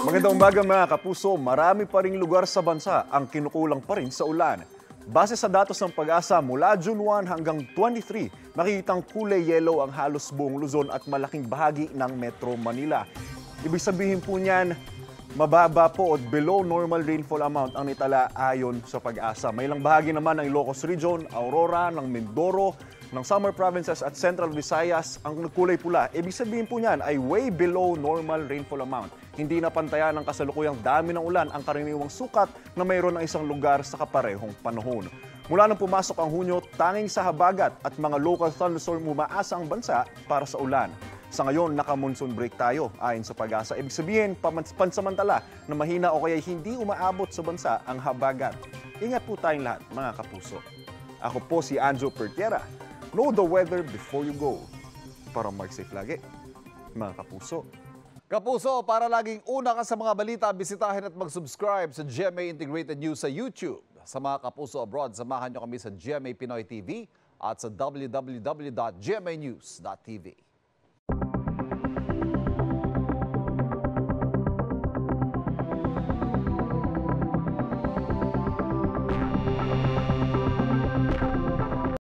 Magandang umaga mga kapuso, marami pa ring lugar sa bansa ang kinukulang pa rin sa ulan. Base sa datos ng Pag-asa, mula June 1 hanggang 23, makikitang kulay yellow ang halos buong Luzon at malaking bahagi ng Metro Manila. Ibig sabihin po niyan, mababa po o below normal rainfall amount ang nitala ayon sa Pag-asa. May ilang bahagi naman ng Ilocos Region, Aurora, ng Mindoro, ng Samar Provinces at Central Visayas ang kulay pula. Ibig sabihin po niyan ay way below normal rainfall amount. Hindi na pantayan ng kasalukuyang dami ng ulan ang karaniwang sukat na mayroon ng isang lugar sa kaparehong panahon. Mula nang pumasok ang Hunyo, tanging sa habagat at mga local thunderstorm umaasa ang bansa para sa ulan. Sa ngayon, naka-monsoon break tayo ayon sa Pag-asa. Ibig sabihin, pansamantala na mahina o kaya hindi umaabot sa bansa ang habagat. Ingat po tayong lahat, mga kapuso. Ako po si Anjo Pertiera. Know the weather before you go. Para mag-safe lagi, mga kapuso. Kapuso, para laging una ka sa mga balita, bisitahin at mag-subscribe sa GMA Integrated News sa YouTube. Sa mga kapuso abroad, samahan nyo kami sa GMA Pinoy TV at sa www.gmanews.tv.